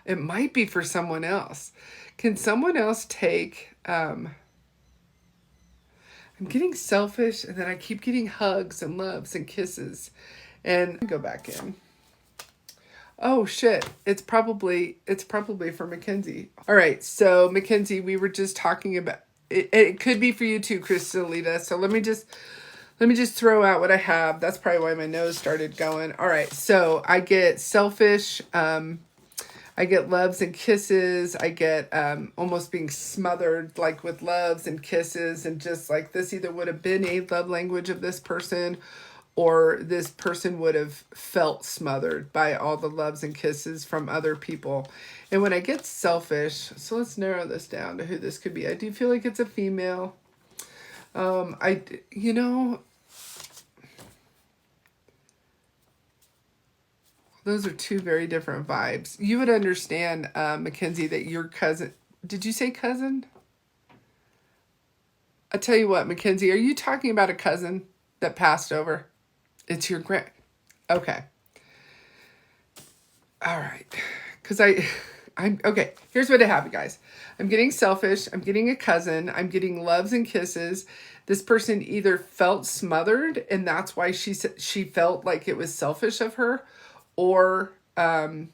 It might be for someone else. Can someone else take, I'm getting selfish and then I keep getting hugs and loves and kisses and go back in. Oh shit, it's probably for Mackenzie. All right, so Mackenzie, we were just talking about it could be for you too, Crystalita. So let me just throw out what I have. That's probably why my nose started going. All right, so I get selfish, I get loves and kisses. I get almost being smothered, like with loves and kisses, and just like this either would have been a love language of this person, or this person would have felt smothered by all the loves and kisses from other people. And when I get selfish, so let's narrow this down to who this could be. I do feel like it's a female. I, you know, those are two very different vibes. You would understand, Mackenzie, that your cousin. Did you say cousin? I tell you what, Mackenzie, are you talking about a cousin that passed over? It's your grand. Okay. All right. Because I'm okay. Here's what I have, you guys. I'm getting selfish. I'm getting a cousin. I'm getting loves and kisses. This person either felt smothered, and that's why she felt like it was selfish of her, or I'm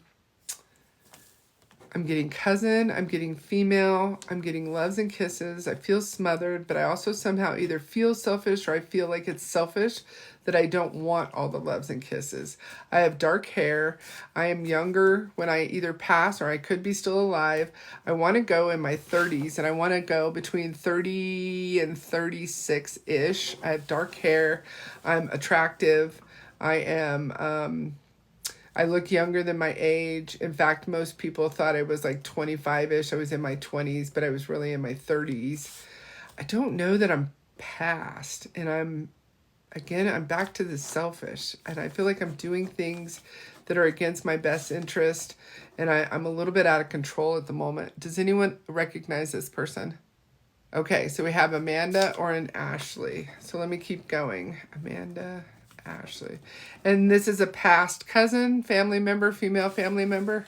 getting cousin, I'm getting female, I'm getting loves and kisses. I feel smothered, but I also somehow either feel selfish or I feel like it's selfish that I don't want all the loves and kisses. I have dark hair. I am younger when I either pass or I could be still alive. I want to go in my 30s, and I want to go between 30 and 36-ish. I have dark hair. I'm attractive. I am I look younger than my age. In fact, most people thought I was like 25-ish. I was in my 20s, but I was really in my 30s. I don't know that I'm past. And I'm back to the selfish. And I feel like I'm doing things that are against my best interest. And I'm a little bit out of control at the moment. Does anyone recognize this person? Okay, so we have Amanda or an Ashley. So let me keep going. Amanda, Ashley. And this is a past cousin, family member, female family member.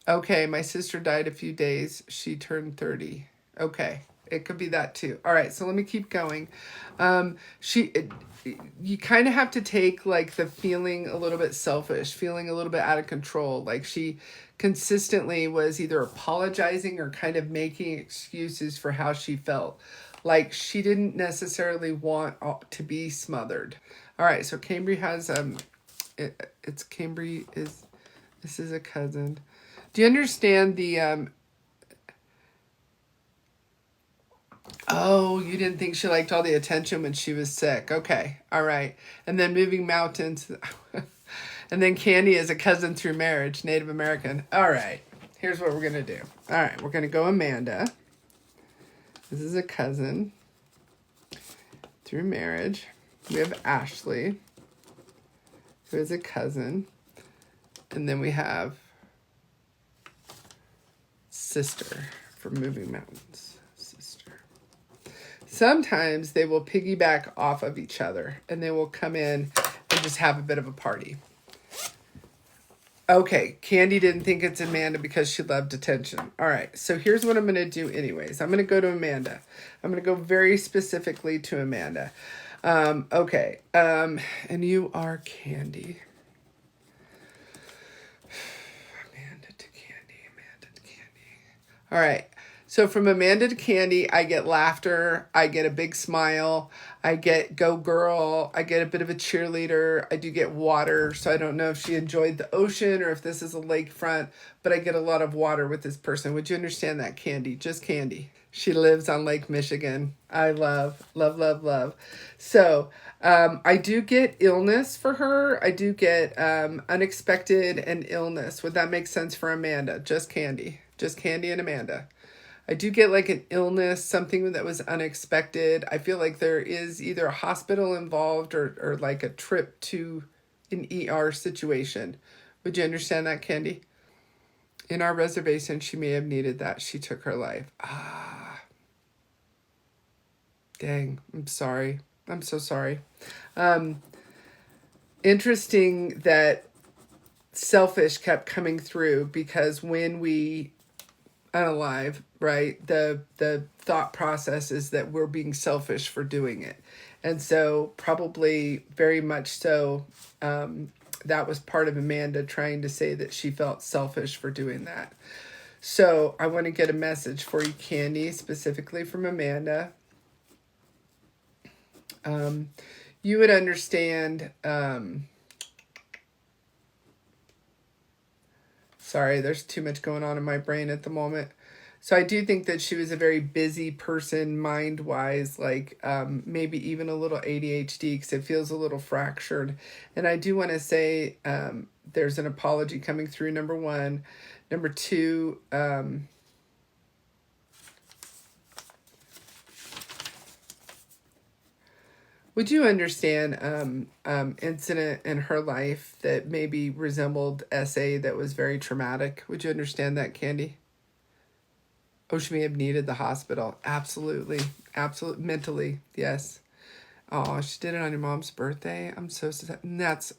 Okay, my sister died a few days. She turned 30. Okay, it could be that too. All right, so let me keep going. You kind of have to take like the feeling a little bit selfish, feeling a little bit out of control. Like she consistently was either apologizing or kind of making excuses for how she felt. Like she didn't necessarily want to be smothered. All right, so Cambry has it's Cambry is this is a cousin. Do you understand the oh, you didn't think she liked all the attention when she was sick. Okay. All right. And then moving mountains. And then Candy is a cousin through marriage, Native American. All right. Here's what we're going to do. All right. We're going to go Amanda. This is a cousin through marriage. We have Ashley, who is a cousin. And then we have sister for moving mountains. Sister. Sometimes they will piggyback off of each other and they will come in and just have a bit of a party. Okay, Candy didn't think it's Amanda because she loved attention. All right, so here's what I'm going to do anyways. I'm going to go to Amanda. I'm going to go very specifically to Amanda. Okay, and you are Candy. Amanda to Candy, Amanda to Candy. All right. So from Amanda to Candy, I get laughter. I get a big smile. I get go girl. I get a bit of a cheerleader. I do get water. So I don't know if she enjoyed the ocean or if this is a lakefront, but I get a lot of water with this person. Would you understand that, Candy? Just Candy. She lives on Lake Michigan. I love, love, love, love. So I do get illness for her. I do get unexpected and illness. Would that make sense for Amanda? Just Candy. Just Candy and Amanda. I do get like an illness, something that was unexpected. I feel like there is either a hospital involved or like a trip to an ER situation. Would you understand that, Candy? In our reservation, she may have needed that. She took her life. Ah, dang. I'm sorry. I'm so sorry. Interesting that selfish kept coming through, because when we unalive, right, the thought process is that we're being selfish for doing it. And so probably very much so, that was part of Amanda trying to say that she felt selfish for doing that. So I want to get a message for you, Candy, specifically from Amanda. You would understand. Sorry, there's too much going on in my brain at the moment. So I do think that she was a very busy person, mind-wise, like maybe even a little ADHD, because it feels a little fractured. And I do want to say there's an apology coming through, number one. Number two, would you understand incident in her life that maybe resembled SA that was very traumatic? Would you understand that, Candy? Oh, she may have needed the hospital. Absolutely. Absolutely. Mentally, yes. Oh, she did it on your mom's birthday. I'm so sad.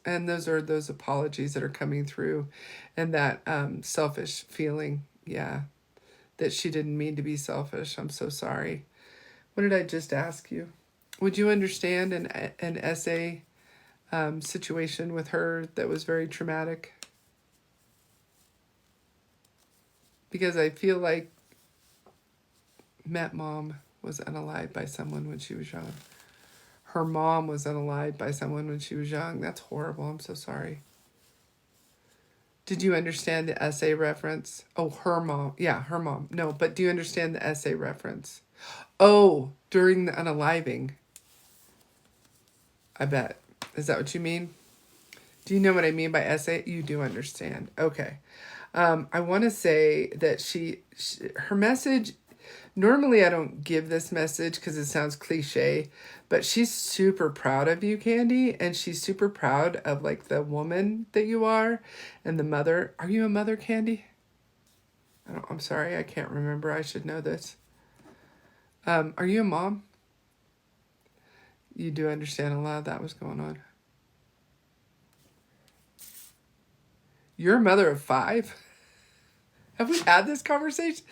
And those are those apologies that are coming through, and that selfish feeling. Yeah. That she didn't mean to be selfish. I'm so sorry. What did I just ask you? Would you understand an SA situation with her that was very traumatic? Because I feel like Met Mom was unalived by someone when she was young. Her mom was unalived by someone when she was young. That's horrible. I'm so sorry. Did you understand the SA reference? Oh, her mom. Yeah, her mom. No, but do you understand the SA reference? Oh, during the unaliving. I bet. Is that what you mean? Do you know what I mean by SA? You do understand. Okay. I want to say that her message, normally I don't give this message because it sounds cliche, but she's super proud of you, Candy, and she's super proud of like the woman that you are and the mother. Are you a mother, Candy? I'm sorry, I can't remember. I should know this. Are you a mom? You do understand a lot of that was going on. You're a mother of 5? Have we had this conversation?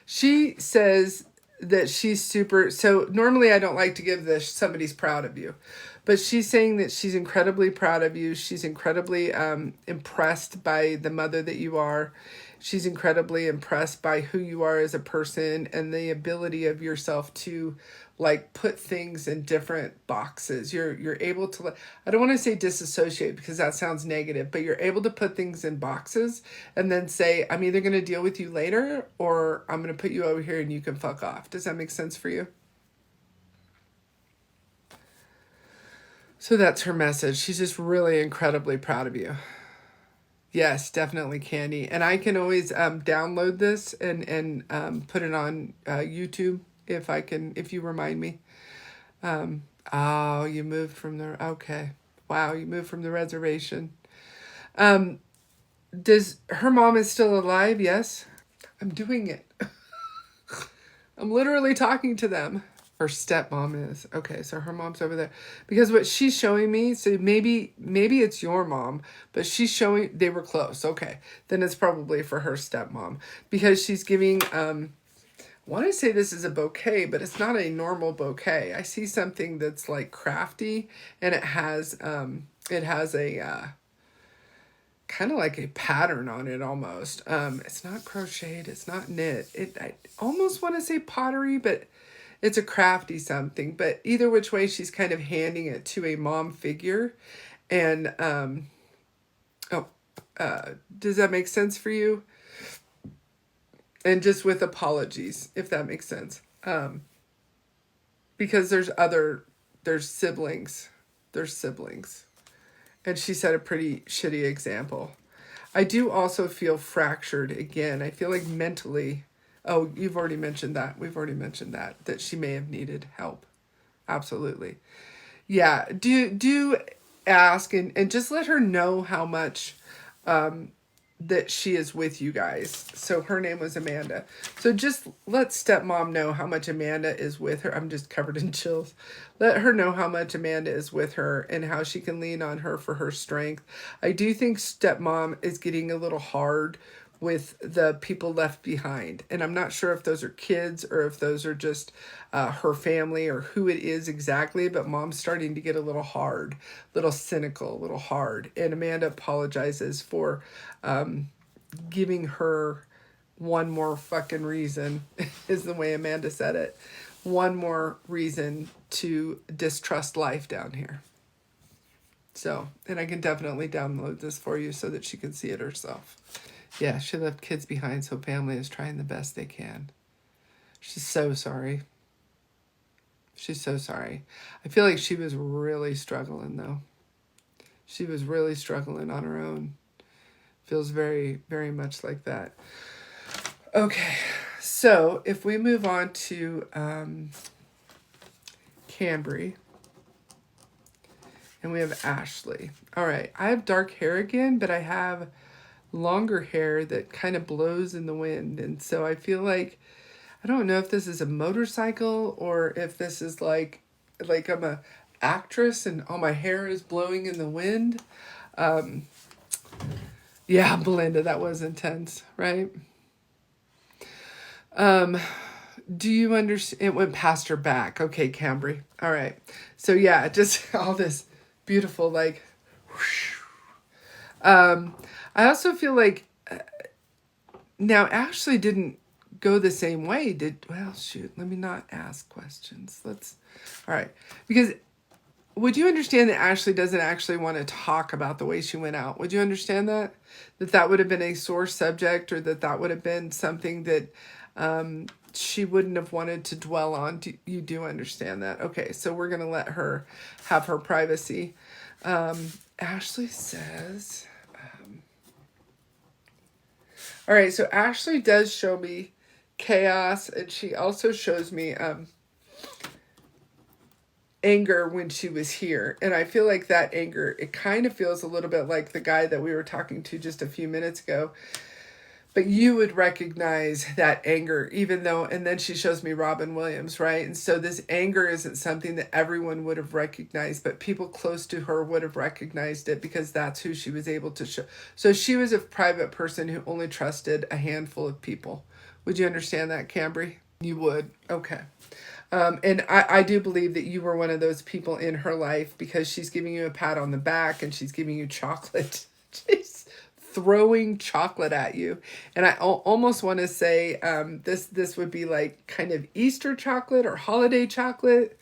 She says that she's super... So normally I don't like to give this, somebody's proud of you. But she's saying that she's incredibly proud of you. She's incredibly impressed by the mother that you are. She's incredibly impressed by who you are as a person and the ability of yourself to like put things in different boxes. You're able to, I don't want to say disassociate because that sounds negative, but you're able to put things in boxes and then say, I'm either going to deal with you later or I'm going to put you over here and you can fuck off. Does that make sense for you? So that's her message. She's just really incredibly proud of you. Yes, definitely, Candy. And I can always download this and put it on YouTube if you remind me. Oh, you moved from the, okay. Wow, you moved from the reservation. Does her mom is still alive? Yes. I'm doing it. I'm literally talking to them. Her stepmom is. Okay, so her mom's over there. Because what she's showing me, so maybe it's your mom, but she's showing, they were close. Okay, then it's probably for her stepmom. Because she's giving, I want to say this is a bouquet, but it's not a normal bouquet. I see something that's like crafty, and it has a, kind of like a pattern on it almost. It's not crocheted, it's not knit. I almost want to say pottery, but it's a crafty something. But either which way, she's kind of handing it to a mom figure. And, does that make sense for you? And just with apologies, if that makes sense. Because there's siblings. There's siblings. And she set a pretty shitty example. I do also feel fractured again. I feel like mentally... Oh, you've already mentioned that. We've already mentioned that she may have needed help. Absolutely. Yeah, do ask and just let her know how much that she is with you guys. So her name was Amanda. So just let stepmom know how much Amanda is with her. I'm just covered in chills. Let her know how much Amanda is with her and how she can lean on her for her strength. I do think stepmom is getting a little hard with the people left behind. And I'm not sure if those are kids or if those are just her family or who it is exactly, but mom's starting to get a little hard, a little cynical, a little hard. And Amanda apologizes for giving her one more fucking reason, is the way Amanda said it. One more reason to distrust life down here. So, and I can definitely download this for you so that she can see it herself. Yeah, she left kids behind, so family is trying the best they can. She's so sorry. She's so sorry. I feel like she was really struggling, though. She was really struggling on her own. Feels very, very much like that. Okay, so if we move on to Cambry, and we have Ashley. All right, I have dark hair again, but I have longer hair that kind of blows in the wind. And so I feel like, I don't know if this is a motorcycle or if this is like I'm a actress and all my hair is blowing in the wind. Yeah, Belinda, that was intense, right? Do you understand? It went past her back. Okay, Cambry. All right. So yeah, just all this beautiful, like, whoosh. I also feel like now Ashley didn't go the same way. Well, shoot, let me not ask questions. All right. Because would you understand that Ashley doesn't actually want to talk about the way she went out? Would you understand that? That would have been a sore subject, or that would have been something that she wouldn't have wanted to dwell on. You do understand that? Okay, so we're going to let her have her privacy. Ashley says... all right, so Ashley does show me chaos, and she also shows me anger when she was here. And I feel like that anger, it kind of feels a little bit like the guy that we were talking to just a few minutes ago. But you would recognize that anger, even though, and then she shows me Robin Williams, right? And so this anger isn't something that everyone would have recognized, but people close to her would have recognized it because that's who she was able to show. So she was a private person who only trusted a handful of people. Would you understand that, Cambry? You would. Okay. And I do believe that you were one of those people in her life because she's giving you a pat on the back and she's giving you chocolate. She's throwing chocolate at you. And I almost want to say this would be like kind of Easter chocolate or holiday chocolate,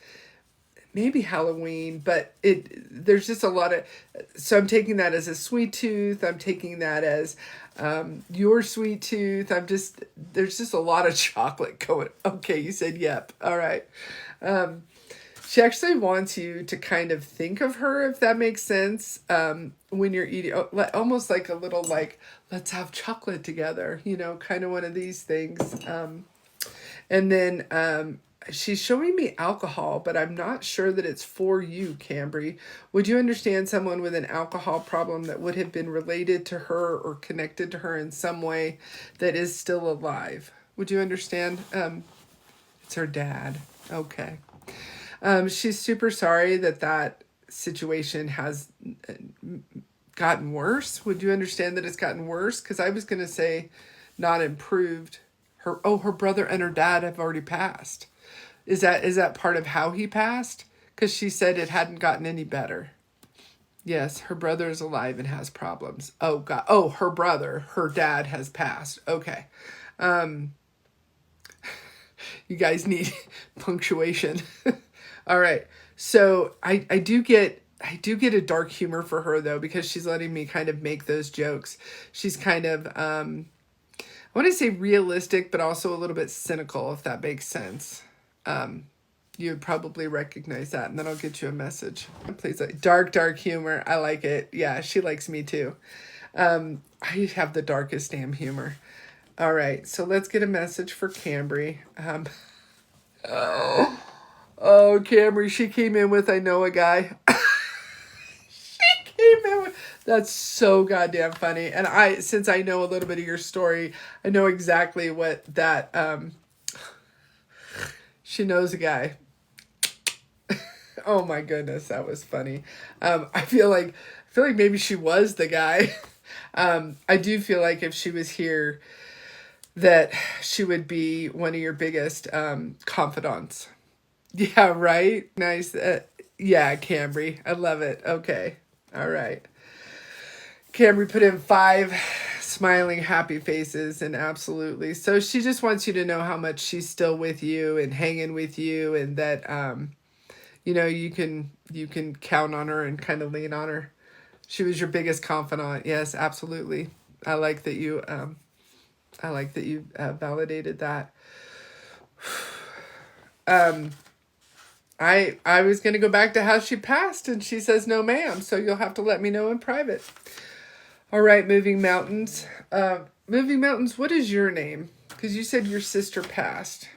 maybe Halloween, but there's just a lot of, so I'm taking that as a sweet tooth. I'm taking that as your sweet tooth. There's just a lot of chocolate going. Okay, you said yep. All right. She actually wants you to kind of think of her, if that makes sense, when you're eating, almost like a little like, let's have chocolate together, kind of one of these things. And then she's showing me alcohol, but I'm not sure that it's for you, Cambry. Would you understand someone with an alcohol problem that would have been related to her or connected to her in some way that is still alive? Would you understand? It's her dad. Okay. She's super sorry that situation has gotten worse. Would you understand that it's gotten worse? Because I was going to say not improved. Her brother and her dad have already passed. Is that part of how he passed? Because she said it hadn't gotten any better. Yes, her brother is alive and has problems. Oh, God. Oh, her dad has passed. Okay. You guys need punctuation. All right. So I do get a dark humor for her, though, because she's letting me kind of make those jokes. She's kind of, I want to say realistic, but also a little bit cynical, if that makes sense. You would probably recognize that, and then I'll get you a message. Please, dark humor. I like it. Yeah, she likes me too. I have the darkest damn humor. All right, so let's get a message for Cambry. Oh, Cambry, she came in with, I know a guy. She came in with, That's so goddamn funny. And since I know a little bit of your story, I know exactly what that, she knows a guy. Oh my goodness, that was funny. I feel like maybe she was the guy. I do feel like if she was here, that she would be one of your biggest confidants. Yeah, right. Nice. Yeah, Cambry. I love it. Okay. All right. Cambry put in 5 smiling, happy faces, and absolutely. So she just wants you to know how much she's still with you and hanging with you, and that you can count on her and kind of lean on her. She was your biggest confidant. Yes, absolutely. I like that you validated that. I was going to go back to how she passed, and she says no, ma'am. So you'll have to let me know in private. All right, Moving Mountains. Moving Mountains, what is your name? Because you said your sister passed.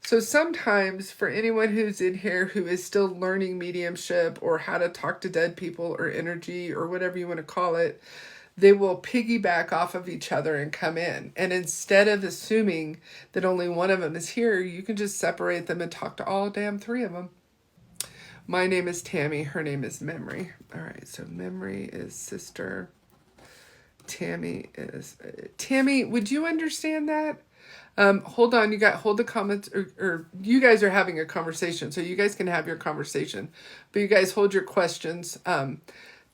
So sometimes for anyone who's in here who is still learning mediumship or how to talk to dead people or energy or whatever you want to call it, they will piggyback off of each other and come in. And instead of assuming that only one of them is here, you can just separate them and talk to all damn 3 of them. My name is Tammy. Her name is Memory. All right, so Memory is sister. Tammy is... Tammy, would you understand that? Hold on, hold the comments, or you guys are having a conversation, so you guys can have your conversation, but you guys hold your questions.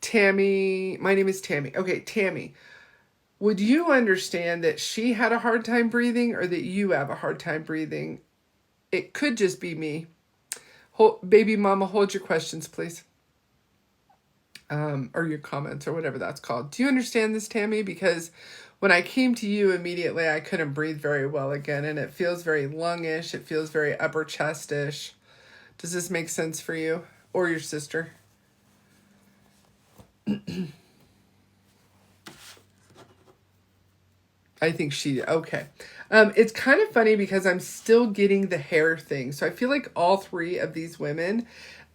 Tammy, my name is Tammy. Okay, Tammy, would you understand that she had a hard time breathing or that you have a hard time breathing? It could just be me. Baby mama, hold your questions, please. Or your comments or whatever that's called. Do you understand this, Tammy? Because when I came to you immediately, I couldn't breathe very well again, and it feels very lungish. It feels very upper chestish. Does this make sense for you or your sister? I think okay. It's kind of funny because I'm still getting the hair thing. So I feel like all 3 of these women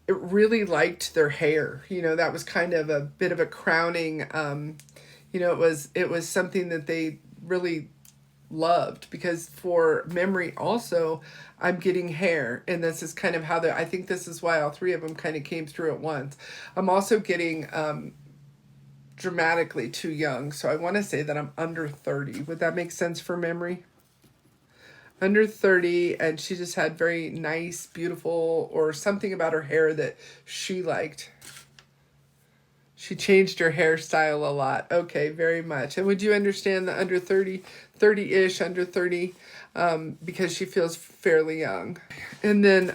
really liked their hair. That was kind of a bit of a crowning, it was something that they really loved, because for Memory also, I'm getting hair, and this is kind of how I think this is why all 3 of them kind of came through at once. I'm also getting dramatically too young, so I want to say that I'm under 30. Would that make sense for Memory? Under 30, and she just had very nice, beautiful, or something about her hair that she liked. She changed her hairstyle a lot. Okay, very much. And would you understand the under 30, 30-ish, under 30, because she feels fairly young. And then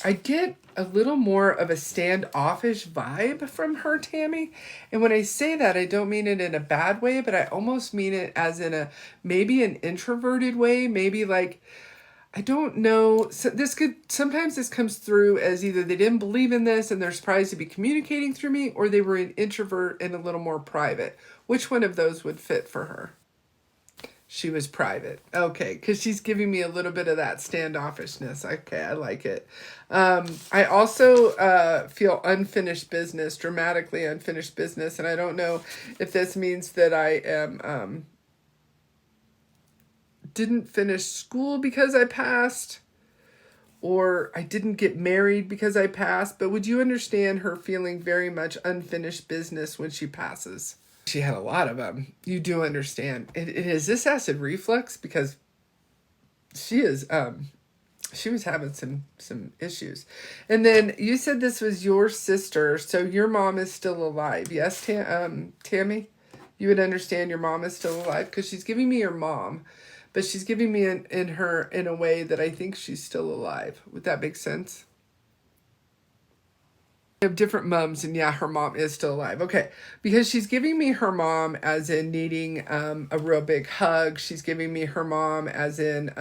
I get a little more of a standoffish vibe from her, Tammy. And when I say that, I don't mean it in a bad way, but I almost mean it as in maybe an introverted way. Maybe like, I don't know. So sometimes this comes through as either they didn't believe in this and they're surprised to be communicating through me, or they were an introvert and a little more private. Which one of those would fit for her? She was private. Okay, because she's giving me a little bit of that standoffishness. Okay, I like it. I also feel unfinished business, dramatically unfinished business, and I don't know if this means that I am didn't finish school because I passed, or I didn't get married because I passed, but would you understand her feeling very much unfinished business when she passes? She had a lot of them. You do understand. Is this acid reflux? Because she is, she was having some issues. And then you said this was your sister, so your mom is still alive. Yes, Tammy? You would understand your mom is still alive? Because she's giving me your mom, but she's giving me in a way that I think she's still alive. Would that make sense? We have different moms, and yeah, her mom is still alive. Okay, because she's giving me her mom as in needing a real big hug. She's giving me her mom as in,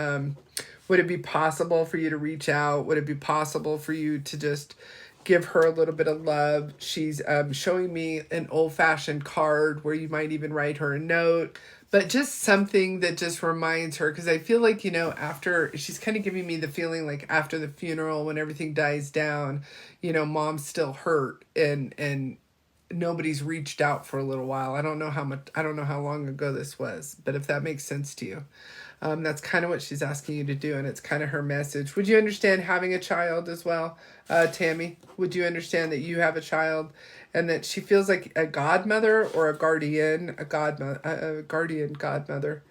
would it be possible for you to reach out? Would it be possible for you to just give her a little bit of love? She's showing me an old-fashioned card where you might even write her a note, but just something that just reminds her, because I feel like, after, she's kind of giving me the feeling like after the funeral, when everything dies down, mom's still hurt and nobody's reached out for a little while. I don't know how long ago this was, but if that makes sense to you. That's kind of what she's asking you to do, and it's kind of her message. Would you understand having a child as well, Tammy? Would you understand that you have a child and that she feels like a godmother or a guardian, a guardian godmother?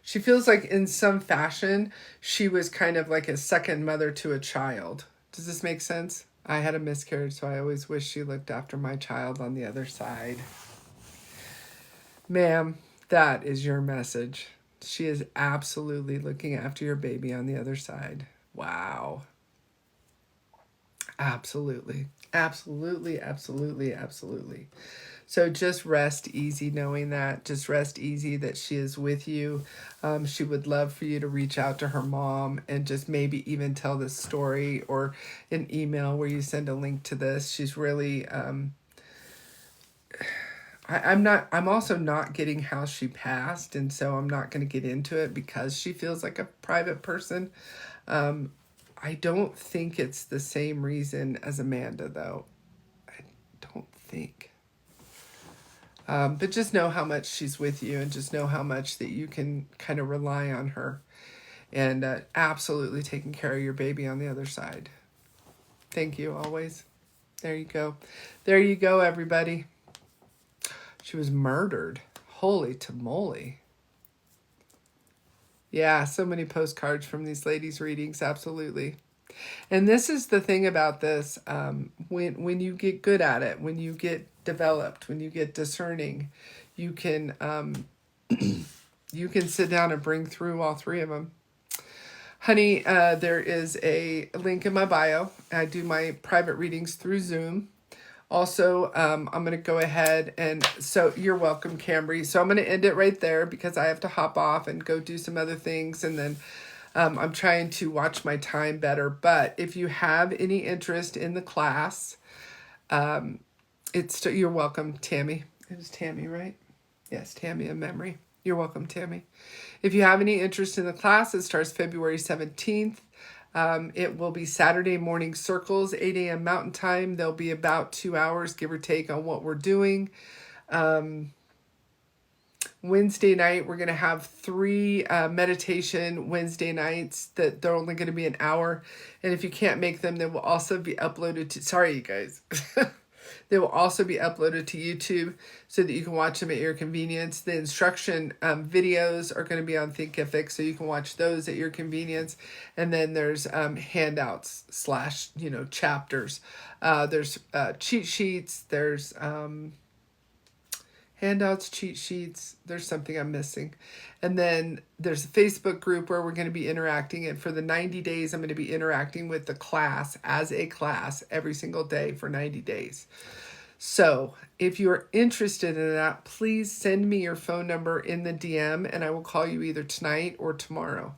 She feels like in some fashion she was kind of like a second mother to a child. Does this make sense? I had a miscarriage, so I always wish she looked after my child on the other side. Ma'am, that is your message. She is absolutely looking after your baby on the other side. Wow. Absolutely. Absolutely, absolutely, absolutely. So just rest easy knowing that. Just rest easy that she is with you. She would love for you to reach out to her mom and just maybe even tell this story or an email where you send a link to this. She's really... I'm also not getting how she passed, and so I'm not going to get into it because she feels like a private person. I don't think it's the same reason as Amanda, though. I don't think. But just know how much she's with you, and just know how much that you can kind of rely on her, and absolutely taking care of your baby on the other side. Thank you, always. There you go. There you go, everybody. She was murdered. Holy tamale. Yeah, so many postcards from these ladies' readings, absolutely. And this is the thing about this, when you get good at it, when you get developed, when you get discerning, you can you can sit down and bring through all three of them. Honey, there is a link in my bio. I do my private readings through Zoom. Also, I'm going to go ahead and, so you're welcome, Cambry. So I'm going to end it right there because I have to hop off and go do some other things. And then I'm trying to watch my time better. But if you have any interest in the class, you're welcome, Tammy. It was Tammy, right? Yes, Tammy in memory. You're welcome, Tammy. If you have any interest in the class, it starts February 17th. It will be Saturday morning circles, 8 a.m. Mountain Time. There'll be about 2 hours, give or take, on what we're doing. Wednesday night, we're going to have 3 meditation Wednesday nights that they're only going to be an hour. And if you can't make them, they will also be uploaded to, sorry, you guys. They will also be uploaded to YouTube so that you can watch them at your convenience. The instruction videos are going to be on Thinkific, so you can watch those at your convenience. And then there's handouts / chapters. There's cheat sheets. There's handouts, cheat sheets. There's something I'm missing. And then there's a Facebook group where we're going to be interacting. And for the 90 days, I'm going to be interacting with the class as a class every single day for 90 days. So if you're interested in that, please send me your phone number in the DM and I will call you either tonight or tomorrow.